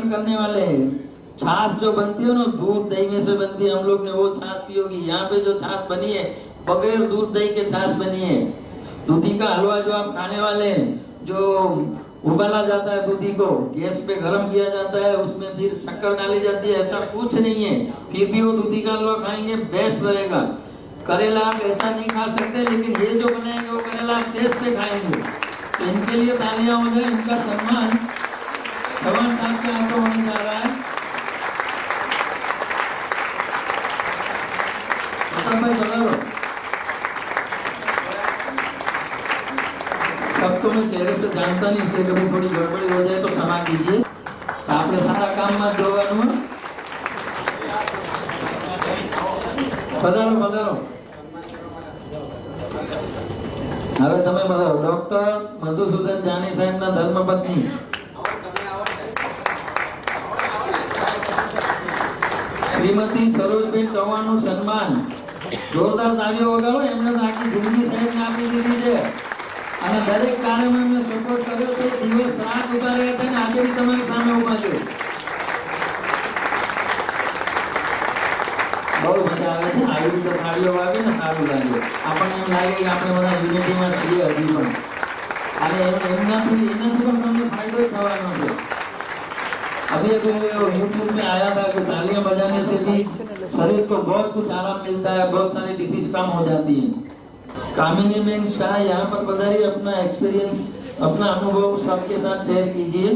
Seven करने वाले हैं। छाछ जो बनती है ना, दूध दही में से बनती है, हम लोग ने वो छाछ पी होगी। यहाँ पे जो छाछ बनी है बगैर दूध दही के छाछ बनी है। दूधी का हलवा जो आप खाने वाले हैं, जो उबाला जाता है दूधी को, गैस पे गर्म किया जाता है, उसमें फिर शक्कर डाली जाती है, ऐसा कुछ नहीं है। फिर भी वो दूधी का हलवा खाएंगे, बेस्ट रहेगा। करेला आप ऐसा नहीं खा सकते, लेकिन ये जो बनाएंगे वो करेला आप टेस्ट से खाएंगे। तो इनके लिए तालियां हो जाए, इनका सम्मान भगवान साहब के हाथों होने जा रहा है। सबको मैं चेहरे से जानता नहीं, इसलिए कभी थोड़ी गड़बड़ी हो जाए तो क्षमा कीजिए। आपने सारा काम मत जोड़વાનું। पधारो पधारो। હવે તમે પધારો। ડોક્ટર મધુસૂદન જાની સાહેબના ધર્મપત્ની શ્રીમતી સરોજબેન ચૌહાણનું સન્માન જોરદાર તાળીઓ વગાડો। એમણે આખી જિંદગી સાહેબને આપી દીધી છે અને દરેક કાર્યમાં એમને સપોર્ટ કર્યો છે। દિવસ રાત ઉભા રહ્યા હતા અને આજે બી તમારી સામે ઉભા છે। બહુ મજા આવે છે આવી રીતે તાળીઓ વાગે ને, સારું લાગે। આપણને એમ લાગે કે આપણે બધા યુનિટીમાં છીએ હજી પણ, અને એનાથી પણ તમને ફાયદો થવાનો છે। अभी यूट्यूब में आया था कि तालियां बजाने से भी शरीर को बहुत कुछ आराम मिलता है, बहुत सारी डिसीज कम हो जाती है। कामिनी बेन शाह यहाँ पर पधारिए, अपना एक्सपीरियंस, अपना अनुभव सबके साथ शेयर कीजिए।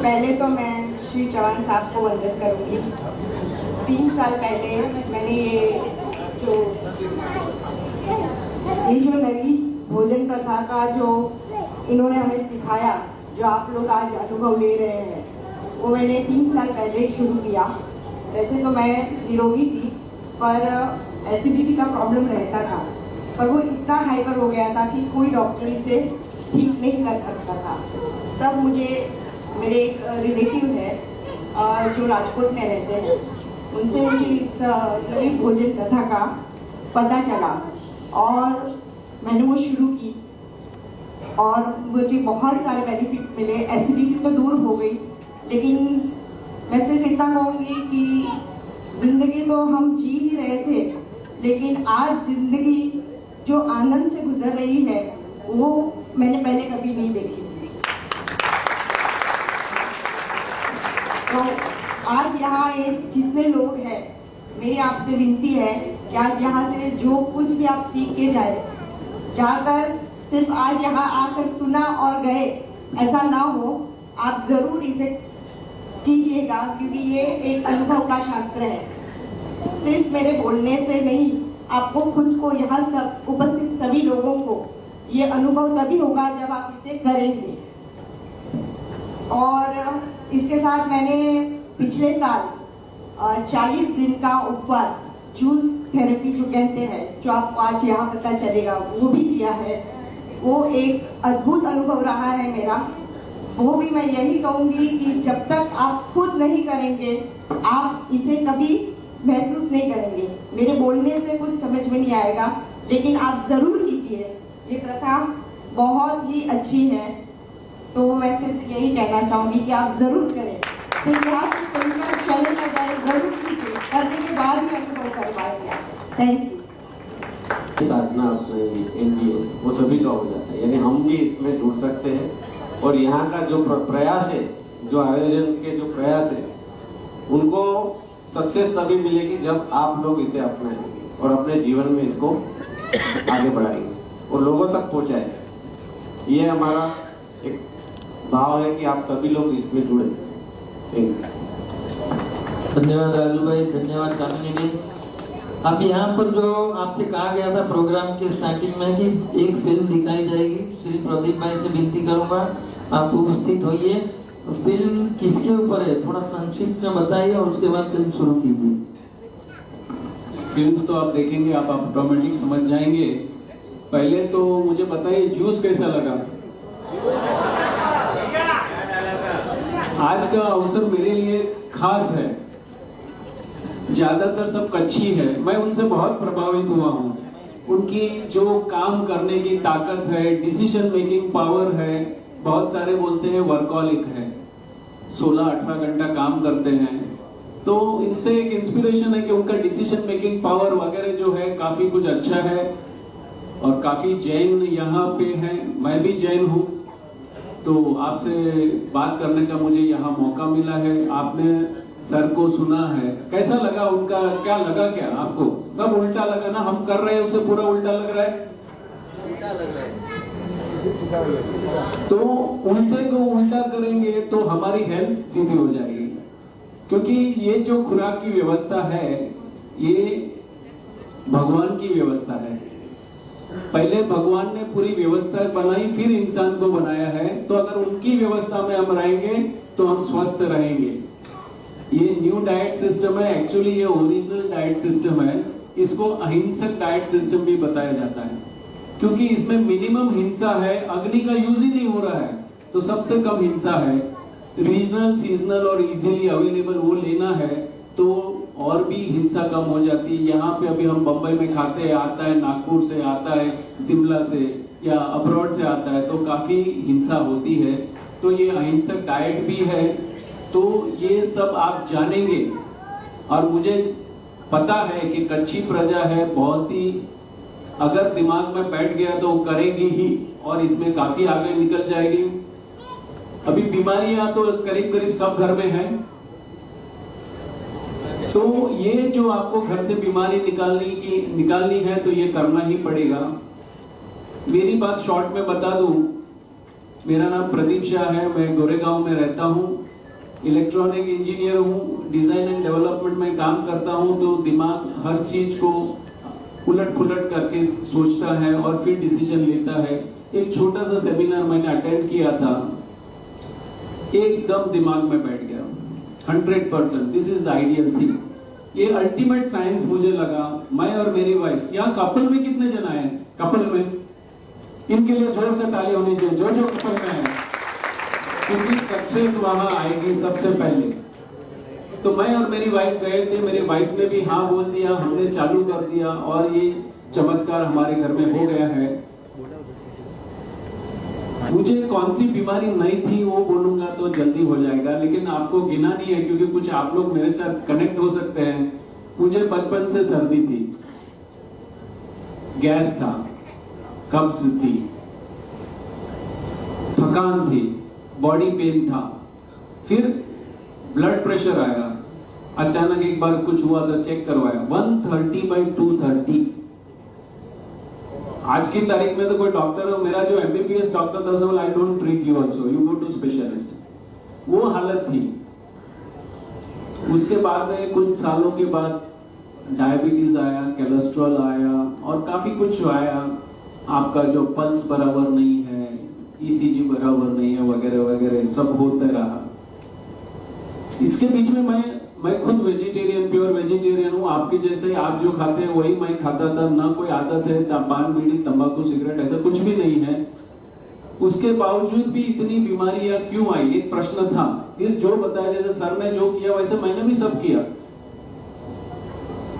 पहले तो मैं श्री चौहान साहब को वंदन करूंगी। 3 साल पहले मैंने ये जो नई भोजन कथा का जो इन्होंने हमें सिखाया, जो आप लोग आज अनुभव ले रहे हैं, वो मैंने 3 साल पहले शुरू किया। वैसे तो मैं निरोगी थी, पर एसिडिटी का प्रॉब्लम रहता था, पर वो इतना हाइपर हो गया था कि कोई डॉक्टर इसे ठीक नहीं कर सकता था। तब मुझे मेरे एक रिलेटिव है जो राजकोट में रहते हैं, उनसे मुझे इस नई भोजन कथा का पता चला और मैंने वो शुरू की और मुझे बहुत सारे बेनिफिट मिले। एसिडिटी तो दूर हो गई, लेकिन मैं सिर्फ इतना कहूँगी कि ज़िंदगी तो हम जी ही रहे थे, लेकिन आज ज़िंदगी जो आनंद से गुजर रही है वो मैंने पहले कभी नहीं देखी। तो आज यहाँ ये जितने लोग हैं, मेरी आपसे विनती है कि आज यहाँ से जो कुछ भी आप सीख के जाकर सिर्फ आज यहाँ आकर सुना और गए, ऐसा ना हो। आप ज़रूर इसे कीजिएगा, क्योंकि ये एक अनुभव का शास्त्र है। सिर्फ मेरे बोलने से नहीं, आपको खुद को यहाँ सब उपस्थित सभी लोगों को ये अनुभव तभी होगा जब आप इसे करेंगे। और इसके साथ मैंने पिछले साल 40 दिन का उपवास, जूस थेरेपी जो कहते हैं, जो आपको आज यहाँ पता चलेगा, वो भी किया है। वो एक अद्भुत अनुभव रहा है मेरा। वो भी मैं यही कहूँगी कि जब तक आप खुद नहीं करेंगे, आप इसे कभी महसूस नहीं करेंगे। मेरे बोलने से कुछ समझ में नहीं आएगा, लेकिन आप ज़रूर कीजिए। ये प्रथा बहुत ही अच्छी है, तो मैं सिर्फ यही कहना चाहूँगी कि आप ज़रूर करें। सिर्फ यहाँ से सुनकर चले न जाए, ज़रूर कीजिए। करने के बाद ही अनुभव कर पाएंगे। Thank you. साधना एनजीओ वो सभी का हो जाता है, यानी हम भी इसमें जुड़ सकते हैं। और यहाँ का जो प्रयास है, जो आयोजन के जो प्रयास है, उनको सक्सेस तभी मिलेगी जब आप लोग इसे अपनाएंगे और अपने जीवन में इसको आगे बढ़ाएंगे और लोगों तक पहुँचाएंगे। ये हमारा एक भाव है कि आप सभी लोग इसमें जुड़े। धन्यवाद राजू भाई, धन्यवाद कामिनी जी। अब यहाँ पर जो आपसे कहा गया था प्रोग्राम के स्टार्टिंग में कि एक फिल्म दिखाई जाएगी, श्री प्रदीप भाई से विनती करूंगा आप उपस्थित होइए। फिल्म किसके ऊपर है, थोड़ा संक्षिप्त में बताइए और उसके बाद फिल्म शुरू कीजिए। फिल्म तो आप देखेंगे, आप ऑटोमेटिक समझ जाएंगे। पहले तो मुझे बताइए जूस कैसा लगा। आज का अवसर मेरे लिए खास है। ज्यादातर सब कच्ची है, मैं उनसे बहुत प्रभावित हुआ हूँ। उनकी जो काम करने की ताकत है, डिसीजन मेकिंग पावर है, बहुत सारे बोलते हैं वर्कहॉलिक है, 16-18 घंटा काम करते हैं। तो इनसे एक इंस्पिरेशन है कि उनका डिसीजन मेकिंग पावर वगैरह जो है काफी कुछ अच्छा है। और काफी जैन यहाँ पे हैं, मैं भी जैन हूँ, तो आपसे बात करने का मुझे यहाँ मौका मिला है। आपने सर को सुना है, कैसा लगा उनका, क्या लगा क्या आपको? सब उल्टा लगा ना? हम कर रहे हैं उससे पूरा उल्टा लग रहा है? उल्टा लग रहा है। तो उल्टे को उल्टा करेंगे तो हमारी हेल्थ सीधी हो जाएगी, क्योंकि ये जो खुराक की व्यवस्था है ये भगवान की व्यवस्था है। पहले भगवान ने पूरी व्यवस्था बनाई, फिर इंसान को बनाया है। तो अगर उनकी व्यवस्था में हम रहेंगे तो हम स्वस्थ रहेंगे। ये न्यू डाइट सिस्टम है, एक्चुअली ये ओरिजिनल डाइट सिस्टम है। इसको अहिंसक डाइट सिस्टम भी बताया जाता है, क्योंकि इसमें मिनिमम हिंसा है, अग्नि का यूज ही नहीं हो रहा है, तो सबसे कम हिंसा है। रीजनल, सीजनल और इजीली अवेलेबल वो लेना है तो और भी हिंसा कम हो जाती है। यहाँ पे अभी हम बंबई में खाते हैं, आता है नागपुर से, आता है शिमला से या अब्रॉड से आता है, तो काफी हिंसा होती है। तो ये अहिंसक डाइट भी है, तो ये सब आप जानेंगे। और मुझे पता है कि कच्ची प्रजा है, बहुत ही अगर दिमाग में बैठ गया तो करेगी ही, और इसमें काफी आगे निकल जाएगी। अभी बीमारियां तो करीब करीब सब घर में है, तो ये जो आपको घर से बीमारी निकालनी है तो ये करना ही पड़ेगा। मेरी बात शॉर्ट में बता दूं, मेरा नाम प्रदीप शाह है, मैं गोरेगांव में रहता हूं, इलेक्ट्रॉनिक इंजीनियर हूं, डिजाइन एंड डेवलपमेंट में काम करता हूं। तो दिमाग हर चीज को उलट पुलट करके सोचता है और फिर डिसीजन लेता है। एक छोटा सा सेमिनार मैंने अटेंड किया था, एकदम दिमाग में बैठ गया 100%। This is the ideal thing, ये अल्टीमेट साइंस मुझे लगा। मैं और मेरी वाइफ, यहाँ कपल में कितने जन आए? कपल में इनके लिए जोर से ताली होनी चाहिए जो कपल में है, क्योंकि सक्सेस वहां आएगी सबसे पहले। तो मैं और मेरी वाइफ गए थे, मेरी वाइफ ने भी हाँ बोल दिया, हमने चालू कर दिया और ये चमत्कार हमारे घर में हो गया है। मुझे कौन सी बीमारी नहीं थी वो बोलूंगा तो जल्दी हो जाएगा, लेकिन आपको गिना नहीं है क्योंकि कुछ आप लोग मेरे साथ कनेक्ट हो सकते हैं। मुझे बचपन से सर्दी थी, गैस था, कब्ज थी, थकान थी, बॉडी पेन था, फिर ब्लड प्रेशर आया। अचानक एक बार कुछ हुआ तो चेक करवाया, 130/230। आज की तारीख में तो कोई डॉक्टर हो, मेरा जो एमबीबीएस डॉक्टर था बोला I don't treat you also, you go to specialist. वो हालत थी। उसके बाद में कुछ सालों के बाद डायबिटीज आया, कोलेस्ट्रॉल आया और काफी कुछ आया। आपका जो पल्स बराबर नहीं है, ईसीजी बराबर नहीं है, वगैरह वगैरह सब होता रहा। इसके बीच में मैं खुद वेजिटेरियन, प्योर वेजिटेरियन हूँ। आपके जैसे आप जो खाते हैं वही मैं खाता था, ना कोई आदत है पान बीड़ी तंबाकू सिगरेट ऐसा कुछ भी नहीं है। उसके बावजूद भी इतनी बीमारियां क्यों आई, एक प्रश्न था। फिर जो बताया, जैसे सर ने जो किया वैसे मैंने भी सब किया,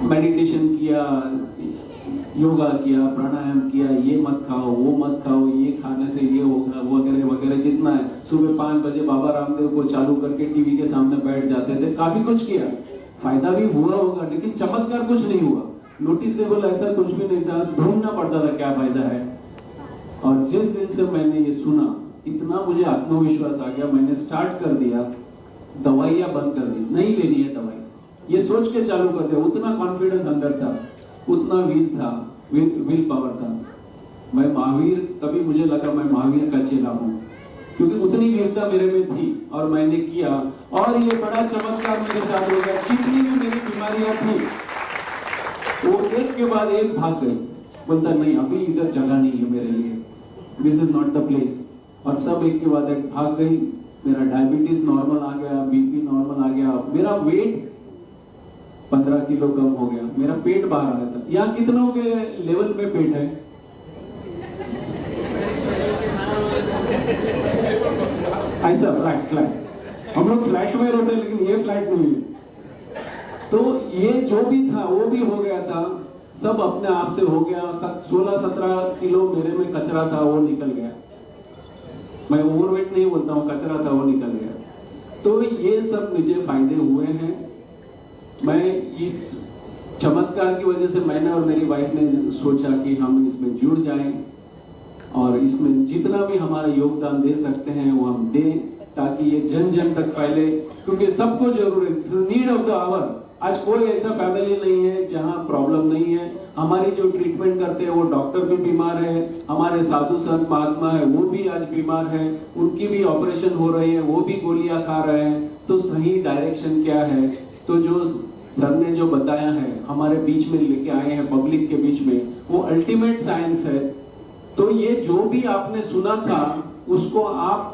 मेडिटेशन किया, योगा किया, प्राणायाम किया, ये मत खाओ, वो मत खाओ, ये खाने से ये होगा, वगैरह वगैरह जितना है। सुबह 5 बजे बाबा रामदेव को चालू करके टीवी के सामने बैठ जाते थे, काफी कुछ किया, फायदा भी हुआ होगा, लेकिन चमत्कार कुछ नहीं हुआ, नोटिसेबल ऐसा कुछ भी नहीं था। ढूंढना पड़ता था क्या फायदा है। और जिस दिन से मैंने ये सुना, इतना मुझे आत्मविश्वास आ गया, मैंने स्टार्ट कर दिया, दवाइयां बंद कर दी, नहीं लेनी है दवाई, ये सोच के चालू कर दिया। उतना कॉन्फिडेंस अंदर था, उतना विल पावर था। मैं महावीर, तभी मुझे लगा मैं महावीर का चेला हूं, क्योंकि उतनी वीरता मेरे में थी और मैंने किया। और ये बड़ा चमत्कार मेरे साथ हो गया। जितनी भी मेरी बीमारियां थी वो एक के बाद एक भाग गई। बोलता नहीं, अभी इधर जगह नहीं है मेरे लिए, this is not the place. और सब एक के बाद एक भाग गई। मेरा डायबिटीज नॉर्मल आ गया, बीपी नॉर्मल आ गया, मेरा वेट 15 किलो कम हो गया, मेरा पेट बाहर आ गया था। यहाँ कितनों के लेवल पे पेट है? ऐसा फ्लैट फ्लैट हम लोग फ्लैट में रहते हैं, लेकिन ये फ्लैट नहीं है। तो ये जो भी था वो भी हो गया था, सब अपने आप से हो गया। 16-17 किलो मेरे में कचरा था, वो निकल गया। मैं ओवरवेट नहीं बोलता हूँ, कचरा था वो निकल गया। तो ये सब मुझे फायदे हुए हैं। मैं इस चमत्कार की वजह से मैंने और मेरी वाइफ ने सोचा कि हम इसमें जुड़ जाएं और इसमें जितना भी हमारा योगदान दे सकते हैं वो हम दें, ताकि ये जन जन तक फैले, क्योंकि सबको जरूरत है, नीड ऑफ द आवर। आज कोई ऐसा फैमिली नहीं है जहां प्रॉब्लम नहीं है। हमारी जो ट्रीटमेंट करते हैं वो डॉक्टर भी बीमार है, हमारे साधु संत महात्मा है वो भी आज बीमार है, उनकी भी ऑपरेशन हो रही है, वो भी गोलियां खा रहे हैं। तो सही डायरेक्शन क्या है? तो जो सर ने जो बताया है, हमारे बीच में लेके आए हैं, पब्लिक के बीच में, वो अल्टीमेट साइंस है। तो ये जो भी आपने सुना था उसको आप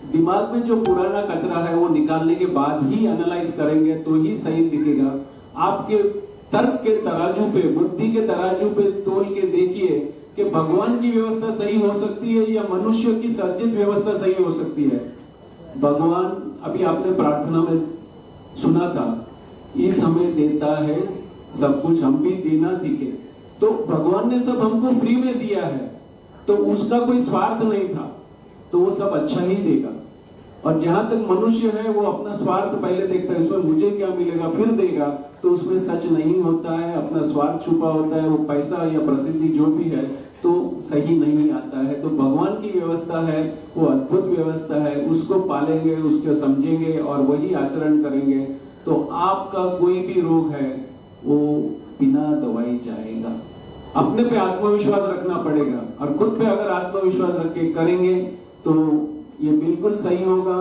दिमाग में जो पुराना कचरा है वो निकालने के बाद ही एनालाइज करेंगे तो ही सही दिखेगा। आपके तर्क के तराजू पे, बुद्धि के तराजू पे तोल के देखिए कि भगवान की व्यवस्था सही हो सकती है या मनुष्य की सर्जित व्यवस्था सही हो सकती है। भगवान, अभी आपने प्रार्थना में सुना था, इस हमें देता है सब कुछ, हम भी देना सीखे। तो भगवान ने सब हमको फ्री में दिया है, तो उसका कोई स्वार्थ नहीं था, तो वो सब अच्छा ही देगा। और जहां तक मनुष्य है वो अपना स्वार्थ पहले देखता है, इसमें मुझे क्या मिलेगा फिर देगा, तो उसमें सच नहीं होता है, अपना स्वार्थ छुपा होता है। वो पैसा या प्रसिद्धि जो भी है तो सही नहीं आता है। तो भगवान की व्यवस्था है वो अद्भुत व्यवस्था है, उसको पालेंगे, उसको समझेंगे और वही आचरण करेंगे तो आपका कोई भी रोग है वो बिना दवाई जाएगा। अपने पे आत्मविश्वास रखना पड़ेगा, और खुद पे अगर आत्मविश्वास रख के करेंगे तो ये बिल्कुल सही होगा।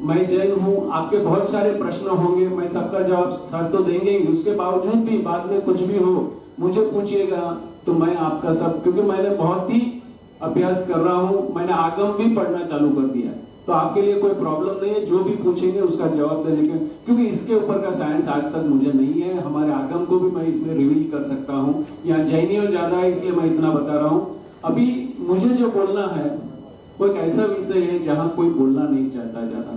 मैं जैन हूं, आपके बहुत सारे प्रश्न होंगे, मैं सबका जवाब सर तो देंगे ही, उसके बावजूद भी बाद में कुछ भी हो मुझे पूछिएगा तो मैं आपका सब, क्योंकि मैंने बहुत ही अभ्यास कर रहा हूं, मैंने आगम भी पढ़ना चालू कर दिया, तो आपके लिए कोई प्रॉब्लम नहीं है। जो भी पूछेंगे उसका जवाब देने के, क्योंकि इसके ऊपर का साइंस आज तक मुझे नहीं है। हमारे आगम को भी मैं इसमें रिवील कर सकता हूँ, यहाँ जैनियों ज्यादा है इसलिए मैं इतना बता रहा हूँ। अभी मुझे जो बोलना है वो एक ऐसा विषय है जहां कोई बोलना नहीं चाहता ज्यादा,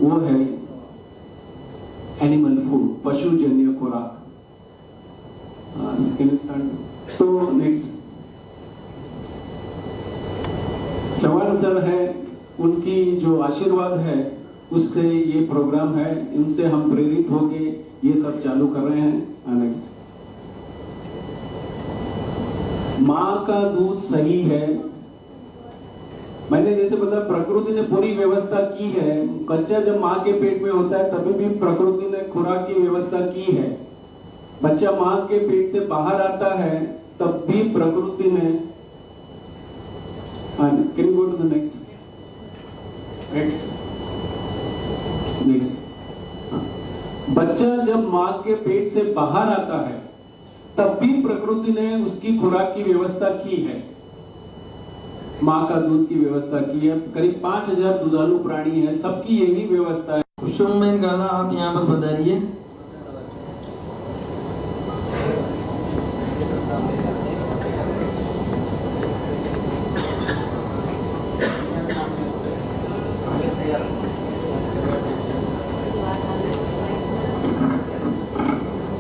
वो है एनिमल फूड, पशुजन्य खुराक। तो नेक्स्ट चौहान सर है, उनकी जो आशीर्वाद है उससे ये प्रोग्राम है, उनसे हम प्रेरित होके ये सब चालू कर रहे हैं। नेक्स्ट, माँ का दूध सही है। मैंने जैसे बताया प्रकृति ने पूरी व्यवस्था की है। बच्चा जब माँ के पेट में होता है तभी भी प्रकृति ने खुराक की व्यवस्था की है। बच्चा माँ के पेट से बाहर आता है तब भी प्रकृति ने, can go to the next बच्चा जब माँ के पेट से बाहर आता है तब भी प्रकृति ने उसकी खुराक की व्यवस्था की है, माँ का दूध की व्यवस्था की है। करीब 5000 दुधालु प्राणी है, सबकी यही व्यवस्था है। कुसुम गाला आप यहाँ पर बताइए।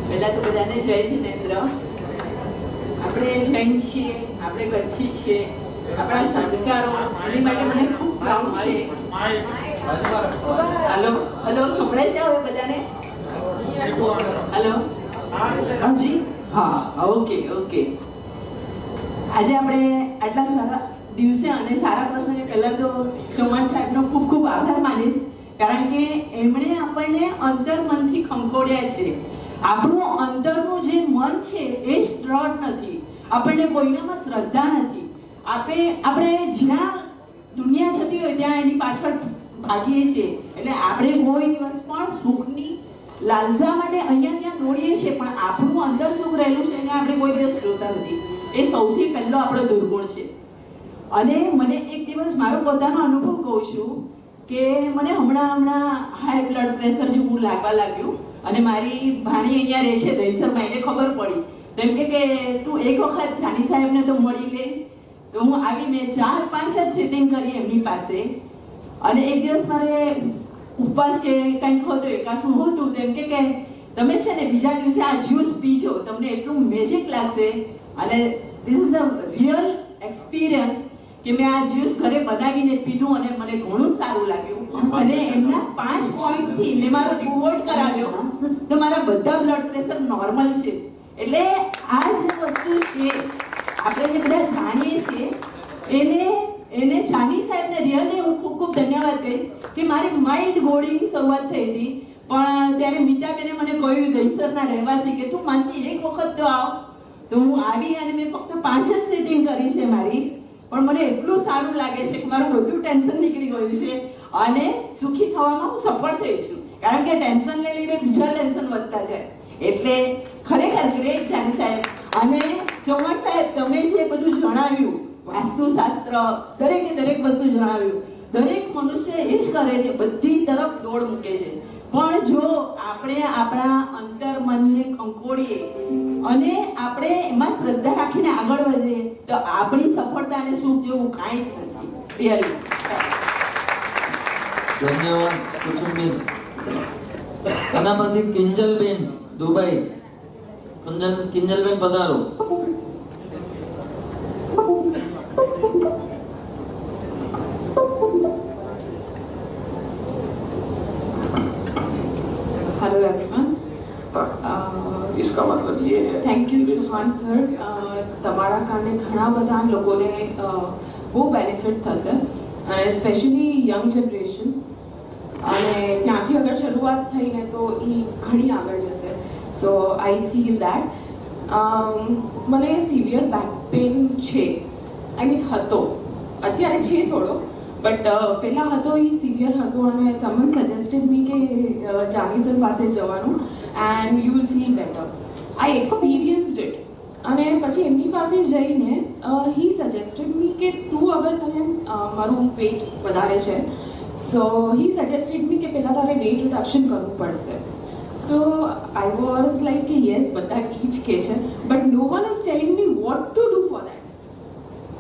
પહેલા તો બધાને જય જિનેન્દ્ર। આપણે જૈન છીએ, આપણે કચ્છી છીએ, આપણા સંસ્કારો એની માટે મને ખૂબ પ્રાઉડ છે। હલો હલો, સંભળાય છે હવે બધાને? હલો, હાજી, હા, ઓકે ઓકે। આજે આપણે આટલા સારા દિવસે અને સારા પ્રસંગે પહેલા તો ચૌહાણ સાહેબનો ખૂબ ખૂબ આભાર માનીશ, કારણ કે એમણે આપણને અંતરમનથી ખંખોડ્યા છે। આપણું અંતરનું જે મન છે એ જ દ્રઢ નથી, આપણને કોઈનામાં શ્રદ્ધા નથી। આપણે જ્યાં દુનિયા જતી હોય ત્યાં એની પાછળ ભાગીએ છીએ, એટલે આપણે કોઈ દિવસ પણ સુખની લાલસા માટે અહીંયા ત્યાં દોડીએ છીએ, પણ આપણું અંદર સુખ રહેલું છે એને આપણે કોઈ દિવસ જોતા નથી। એ સૌથી પહેલો આપણો દુર્ગુણ છે। અને મને એક દિવસ મારો પોતાનો અનુભવ કહું છું કે મને હમણાં હાઈ બ્લડ પ્રેશર જેવું લાગવા લાગ્યું, અને મારી ભાણી અહીંયા રહે છે દહીસરમાં, એને ખબર પડી, તેમ કે તું એક વખત જાની સાહેબને તો મળી લે। તો હું આવી, મેં 4-5 જ સેટિંગ કરી એમની પાસે, અને એક દિવસ મારે ઉપવાસ કે કંઈક હતું એકાશું હતું તેમ કે તમે છે ને બીજા દિવસે આ જ્યુસ પીજો, તમને એટલું મેજિક લાગશે. અને this is a real experience કે મેં આ જ્યુસ ઘરે બનાવીને પીધું અને મને ઘણું સારું લાગ્યું. અને એમના 5 પોઈન્ટથી મેં મારો રિપોર્ટ કરાવ્યો તો મારા બધા બ્લડ પ્રેશર નોર્મલ છે. એટલે આ જે વસ્તુ છે આપણે જે બધા જાણીએ છીએ એને જાની સાહેબને રિયલી હું ખૂબ ખૂબ ધન્યવાદ કહીશ કે મારી માઇલ્ડ ગોળીની શરૂઆત થઈ હતી, પણ ત્યારે મીતાબેને મને કહ્યું દહીસરના રહેવાસી કે તું માસી એક વખત તો આવ. તો હું આવી અને મેં ફક્ત 5 જ સિટિંગ કરી છે મારી, પણ મને એટલું સારું લાગે છે કે મારું બધું ટેન્શન નીકળી ગયું છે અને સુખી થવામાં હું સફળ થઈ છું. કારણ કે ટેન્શનને લીધે બીજા ટેન્શન વધતા જાય. એટલે ખરેખર ગ્રેટ જાની સાહેબ. અને ચૌહાણ સાહેબ, તમે જે બધું જણાવ્યું વાસ્તુશાસ્ત્ર, દરેકે દરેક વસ્તુ જણાવ્યું, દરેક મનુષ્ય એ જ કરે છે, બધી તરફ દોડ મૂકે છે. પણ જો આપણે આપણા અંતર મનને અંકોડીએ અને આપણે એમાં શ્રદ્ધા રાખીને આગળ વધીએ તો આપણી સફળતા અને સુખ જેવું કાંઈ જ નથી. રિયલી ધન્યવાદ કુસુમબેન. એના પછી કિંજલબેન દુબઈ. કિંજલબેન પધારો. Hello everyone. इसका मतलब ये है थैंक यू ચૌહાણ સર. તમારા કારણે ઘણા બધા લોકોને બહુ બેનિફિટ થશે, સ્પેશિયલી યંગ જનરેશન. અને ત્યાંથી અગર શરૂઆત થઈને તો એ ઘણી આગળ જશે. સો આઈ ફીલ દેટ. મને સિવિયર બેક પેઇન છે, આઈ મીન હતો, અત્યારે છે થોડો, બટ પહેલાં હતો એ સિવિયર હતો અને સમન સજેસ્ટેડ મી કે જાની સર પાસે જવાનું and you will feel better. I experienced it. અને પછી એમની પાસે જઈને હી સજેસ્ટેડ મી કે તું અગર તને મારું વેઇટ વધારે છે, સો હી સજેસ્ટેડ મી કે પહેલાં તારે વેઇટ રિડક્શન કરવું પડશે. સો આઈ વોઝ લાઈક કે યસ, બધા એ જ કહે છે, but no one is telling me what to do for that.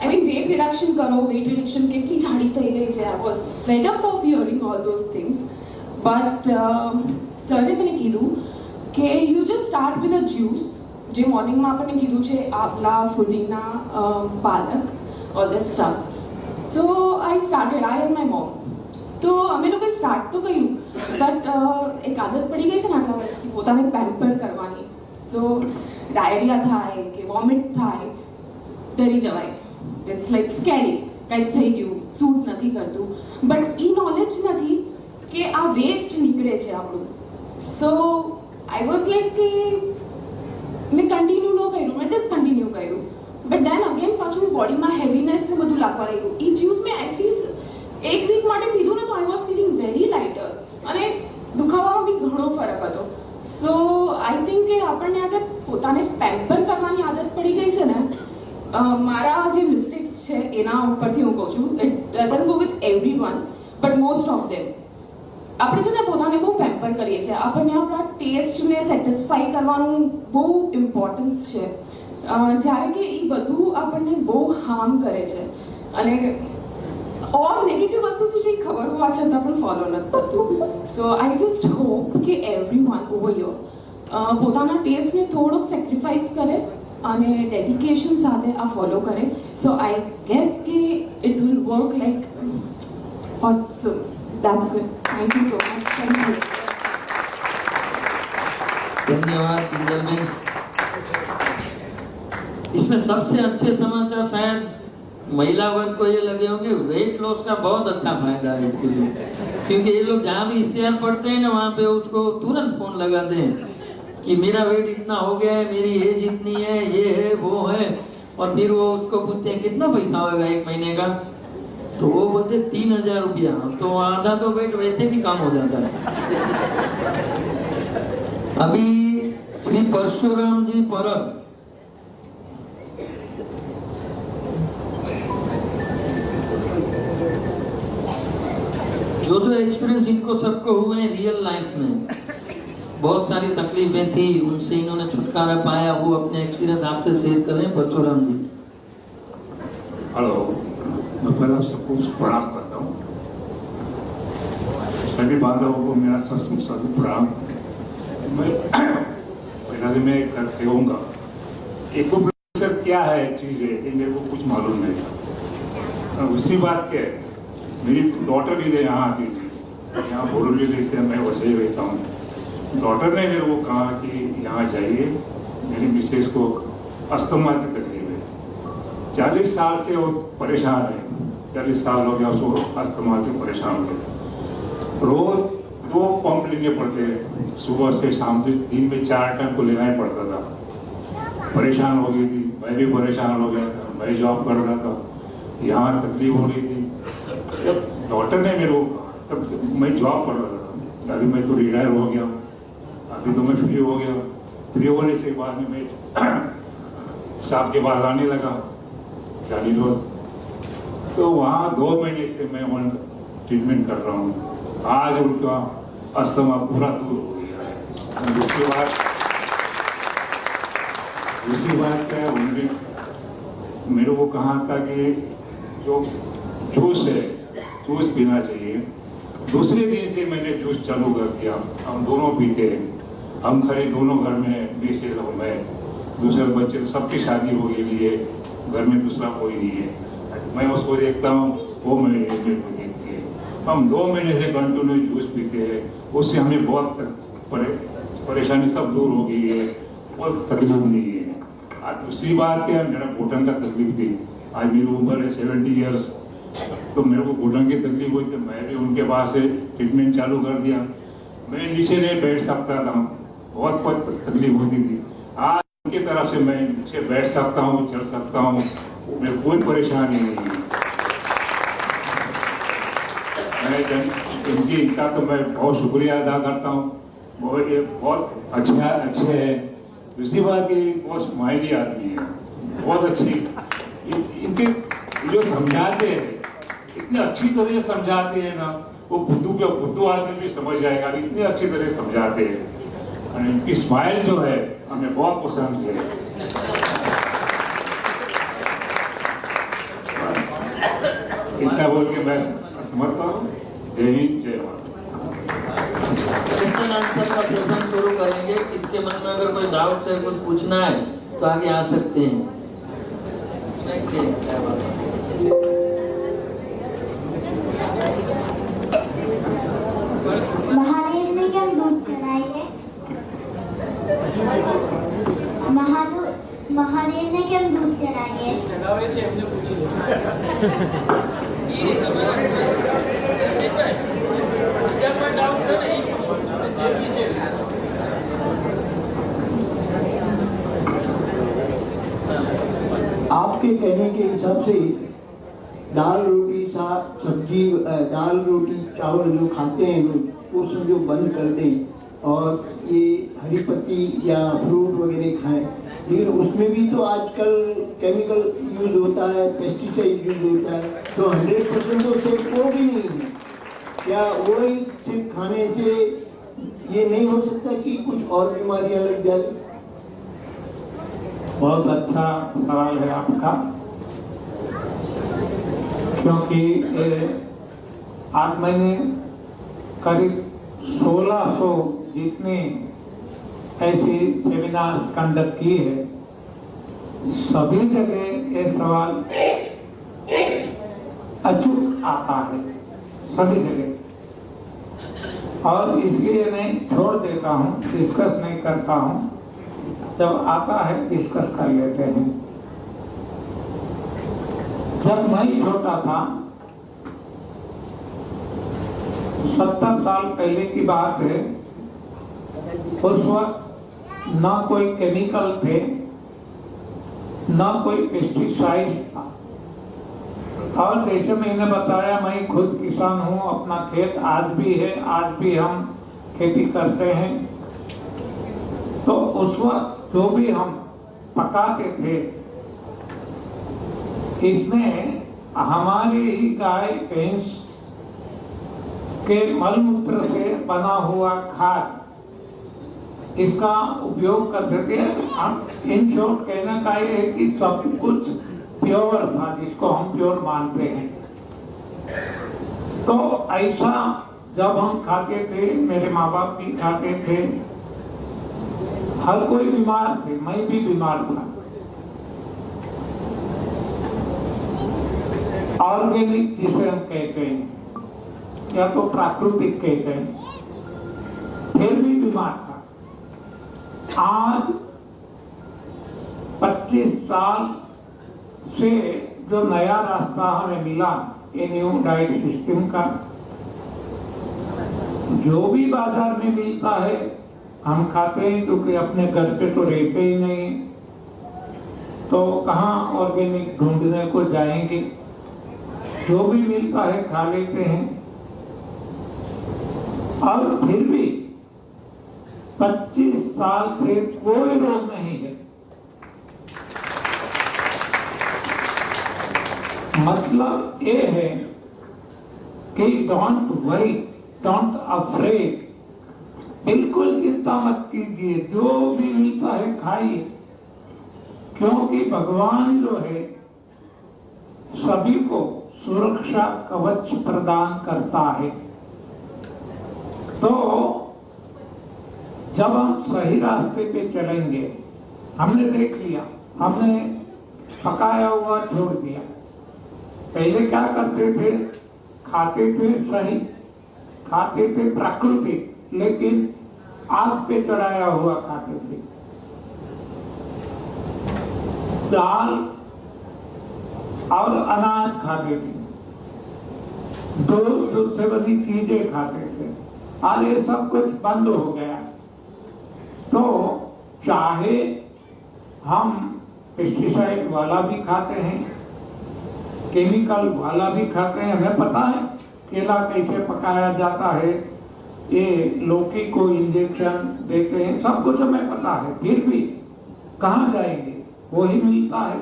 I mean, weight reduction karo, weight reduction કેટલી જાડી થઈ ગઈ છે. I was fed up of hearing all those things. But સરે મને કીધું કે you just start with a juice, જે મોર્નિંગમાં આપણને કીધું છે આવલા, ફુદીના, પાલક, all that stuff. So I started, I and my mom. તો અમે લોકોએ સ્ટાર્ટ તો કર્યું, બટ એક આદત પડી ગઈ છે ને આટલા વર્ષથી પોતાને પેમ્પર કરવાની. સો ડાયરિયા થાય કે વોમિટ થાય, ડરી જવાય. ઇટ્સ લાઈક સ્કેરી, કંઈક થઈ ગયું, સૂટ નથી કરતું. બટ એ નોલેજ નથી કે આ વેસ્ટ નીકળે છે આપણું. સો આઈ વોઝ લાઈક કે મેં કન્ટિન્યુ ન કર્યું, મેં ડિસકન્ટિન્યુ કર્યું. બટ દેન અગેન પાછું બોડીમાં હેવીનેસ ને બધું લાગવા લાગ્યું. એ જ્યુસ મેં એટલીસ્ટ એક વીક માટે પીધું ને તો I was feeling very lighter અને દુખાવામાં બી ઘણો ફરક હતો. સો આઈ થિંક કે આપણને આજે પોતાને પેમ્પર કરવાની આદત પડી ગઈ છે ને, મારા જે મિસ્ટેક્સ છે એના ઉપરથી હું કહું છું. It doesn't go with everyone but most of them. આપણે છે ને પોતાને બહુ પેમ્પર કરીએ છીએ. આપણને આપણા ટેસ્ટને સેટિસ્ફાઈ કરવાનું બહુ ઇમ્પોર્ટન્સ છે, જ્યારે કે એ બધું આપણને બહુ હાર્મ કરે છે. અને ઓર નેગેટિવ વસ્તુ શું છે એ ખબર હોવા છતાં પણ ફોલો નથી થતું. સો આઈ જસ્ટ હોપ કે એવરીવન ઓવર હિયર પોતાના ટેસ્ટને થોડોક સેક્રિફાઈસ કરે અને ડેડિકેશન સાથે આ ફોલો કરે. સો આઈ ગેસ કે it will work like awesome. That's it. Thank you so much. Thank you. धन्यवाद किंजलबेन. इसमें सबसे अच्छे समाचार शायद महिला वर्ग को ये लगे होंगे, वेट लॉस का बहुत अच्छा फायदा है इसके लिए, क्योंकि ये लोग जहाँ भी इश्तेहार पढ़ते हैं ना वहाँ पे उसको तुरंत फोन लगाते हैं कि मेरा वेट इतना हो गया है, मेरी एज इतनी है, ये है वो है, और फिर वो उसको पूछते हैं कितना पैसा होगा 1 महीने का, तो वो बोलते 3000 रुपया. तो आधा तो वेट वैसे भी कम हो जाता है. अभी श्री परशुराम जी परब, जो एक्सपीरियंस इनको सबको हुए हैं रियल लाइफ में, बहुत सारी तकलीफें थी, उनसे इन्होंने छुटकारा पाया, वो अपने एक्सपीरियंस आपसे शेयर करें. परशुराम जी. हेलो, मैं पहला सबको प्रणाम करता हूँ. सभी बांधवों को मेरा सचमुच सभी प्रणाम। मैं पहला से मैं कहूँगा एक्यूप्रेशर क्या है चीज़ है ये मेरे को कुछ मालूम नहीं। उसी बात के मेरी डॉटर भी यहाँ आती थी, यहाँ बोरोली रहते हैं, मैं वैसे ही रहता हूँ। डॉटर ने मेरे को कहा कि यहाँ जाइए, मेरी मिसेज को अस्थमा की तकलीफ है, 40 साल से वो परेशान है, 40 साल हो गया उसको अस्थमा से परेशान हो गया। रोज 2 पंप लेने पड़ते हैं, सुबह से शाम तक, दिन में 4 टाइम को लेना ही पड़ता था। परेशान हो गई थी, मैं भी परेशान हो गया था, मैं जॉब कर रहा था, यहाँ तकलीफ हो रही थी। जब डॉक्टर ने मेरे को, तब मैं जॉब कर रहा था, अभी मैं तो रिटायर हो गया, अभी तो मैं फ्री हो गया। फ्री होने से बाद में मैं साहब के पास आने लगा 40 रोज, तो वहाँ 2 महीने से मैं वहाँ ट्रीटमेंट कर रहा हूँ। आज उनका अस्थमा पूरा दूर हो गया है। दूसरी बात क्या है, उन्होंने मेरे को कहा था कि जो जूस है जूस पीना चाहिए। दूसरे दिन से मैंने जूस चालू कर दिया, हम दोनों पीते हैं। हम खड़े दोनों घर में, मिसेज और मैं, दूसरे बच्चे सबकी शादी हो गई है, घर में दूसरा कोई नहीं है। मैं उसको देखता हूँ, वो मेरे को देखती है। हम 2 महीने से कंटिन्यू जूस पीते हैं, उससे हमें बहुत परेशानी सब दूर हो गई है, बहुत तकलीफ नहीं है। आज दूसरी बात क्या, मेरा घुटन का तकलीफ थी। आज मेरी उम्र है 70 ईयर्स, तो मेरे को घुटन की तकलीफ हुई, तो मैं भी उनके पास से ट्रीटमेंट चालू कर दिया। मैं नीचे नहीं बैठ सकता था, बहुत तकलीफ होती थी। आज उनकी तरफ से मैं नीचे बैठ सकता हूँ, चल सकता हूँ, मेरे कोई परेशानी नहीं है। इनका तो मैं बहुत शुक्रिया अदा करता हूँ, बहुत अच्छे है। दूसरी बात ये बहुत स्माइली आदमी है, बहुत अच्छी। इनके जो समझाते हैं इतनी अच्छी तरह से समझाते हैं ना, वो बुद्धू आदमी भी समझ जाएगा, इतनी अच्छी तरह समझाते हैं। और इनकी स्माइल जो है हमें बहुत पसंद है। इतना बोल के मैं समझता हूँ। जय हिंद, जय भारत। क्वेश्चन आंसर का सेशन शुरू करेंगे। इसके मन में अगर कोई डाउट है, कुछ पूछना है तो आगे आ सकते हैं। महादेव ने क्या दूध चढ़ाएंगे? महादेव ने क्या दूध चढ़ाएंगे? चढ़ावे छे एમને પૂછી લો। आपके कहने के हिसाब से दाल रोटी सब्जी, दाल रोटी चावल जो खाते हैं लोग, वो सब जो बंद कर दें और ये हरी पत्ती या फ्रूट वगैरह खाएं। लेकिन उसमें भी तो आजकल केमिकल यूज होता है, पेस्टिसाइड यूज होता है, तो 100% तो सेफ वो भी नहीं है। क्या वही सिर्फ खाने से ये नहीं हो सकता कि कुछ और बीमारियां लग जाए? बहुत अच्छा सवाल है आपका, क्योंकि आज मैंने करीब 1600 जितने ऐसे सेमिनार्स कंडक्ट किए हैं, सभी जगह ये सवाल अचूक आता है, सभी जगह। और इसलिए मैं छोड़ देता हूँ, डिस्कस नहीं करता हूँ। जब आता है डिस्कस कर लेते हैं। जब मैं छोटा था, 70 साल पहले की बात है, उस वक्त ना कोई केमिकल थे, ना कोई पेस्टिसाइड था। और जैसे मैंने बताया, मैं खुद किसान हूँ, अपना खेत आज भी है, आज भी हम खेती करते हैं। तो उस वक्त जो भी हम पकाते थे, इसमें हमारे ही गाय भैंस के मलमूत्र से बना हुआ खाद, इसका उपयोग करते थे। हम इन शॉर्ट कहने का ये है कि सब कुछ प्योर था, जिसको हम प्योर मानते हैं। तो ऐसा जब हम खाते थे, मेरे माँ बाप भी खाते थे, हर कोई बीमार थे, मैं भी बीमार था। ऑर्गेनिक जिसे हम कहते हैं या तो प्राकृतिक कहते हैं, फिर भी बीमार था। आज 25 साल से जो नया रास्ता हमें मिला, ये न्यू डाइट सिस्टम का, जो भी बाजार में मिलता है हम खाते हैं, क्योंकि अपने घर पे तो रहते ही नहीं, तो कहाँ ऑर्गेनिक ढूंढने को जाएंगे। जो भी मिलता है खा लेते हैं, और फिर भी 25 साल से कोई रोग नहीं है। मतलब ये है कि डोंट वरी, डोंट अफ्रेड, बिल्कुल चिंता मत कीजिए, जो भी मिलता है खाइए, क्योंकि भगवान जो है सभी को सुरक्षा कवच प्रदान करता है। तो जब हम सही रास्ते पे चलेंगे, हमने देख लिया, हमने पकाया हुआ छोड़ दिया। पहले क्या करते थे, खाते थे सही, खाते थे प्राकृतिक, लेकिन आग पे चढ़ाया हुआ खाते थे। दाल और अनाज खाते थे, दूध से बनी चीजें खाते थे, और ये सब कुछ बंद हो गया। तो चाहे हम पेस्टिसाइड वाला भी खाते हैं, केमिकल वाला भी खाते हैं, हमें पता है केला कैसे पकाया जाता है, ये लौकी को इंजेक्शन देते हैं, सब कुछ हमें पता है, फिर भी कहाँ जाएंगे, वही मिलता है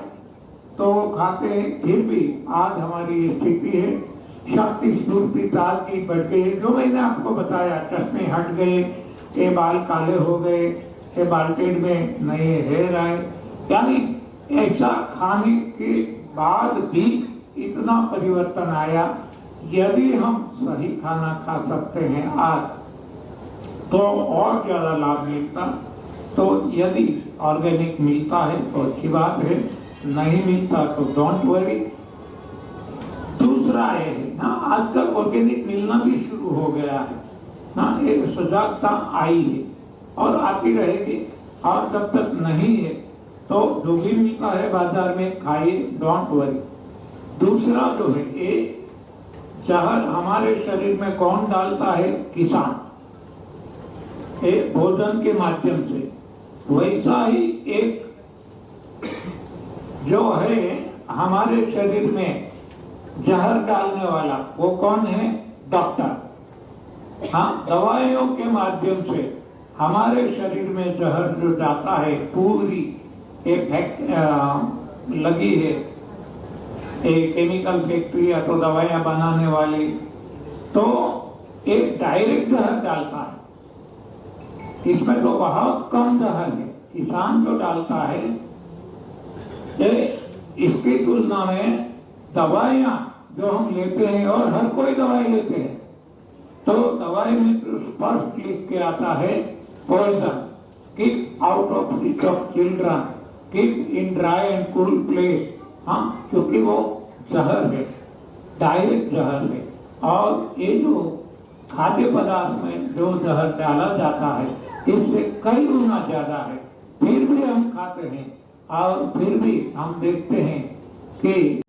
तो खाते हैं। फिर भी आज हमारी स्थिति है, शक्ति स्फूर्ति ताल की बढ़ गई। जो मैंने आपको बताया, चश्मे हट गए, ये बाल काले हो गए, ये बालटेड में नए हेयर आए, यानी ऐसा खाने के बाद भी इतना परिवर्तन आया। यदि हम सही खाना खा सकते हैं आज, तो और ज्यादा लाभ मिलता। तो यदि ऑर्गेनिक मिलता है तो अच्छी बात है, नहीं मिलता तो डोंट वरी। दूसरा ये है ना, आजकल ऑर्गेनिक मिलना भी शुरू हो गया है ना, एक सजागता आई है और आती रहेगी। और जब तक नहीं है तो जो भी मिलता है बाजार में खाइए, डोंट वरी। दूसरा जो है, ये जहर हमारे शरीर में कौन डालता है? किसान, ये भोजन के माध्यम से। वैसा ही एक जो है हमारे शरीर में जहर डालने वाला, वो कौन है? डॉक्टर। हाँ, दवाइयों के माध्यम से हमारे शरीर में जहर जो जाता है, पूरी एक लगी है एक केमिकल फैक्ट्री या तो दवाइयां बनाने वाली, तो एक डायरेक्ट जहर डालता है। इसमें तो बहुत कम जहर है, किसान जो डालता है, इसकी तुलना में दवाइयां जो हम लेते हैं, और हर कोई दवाई लेते हैं, तो दवाई में तो स्पष्ट लिख के आता है, poison, keep out of reach of children, keep in dry and cool place. हाँ, क्योंकि वो जहर है, डायरेक्ट जहर है। और ये जो खाद्य पदार्थ में जो जहर डाला जाता है, इससे कई गुना ज्यादा है। फिर भी हम खाते हैं, और फिर भी हम देखते हैं कि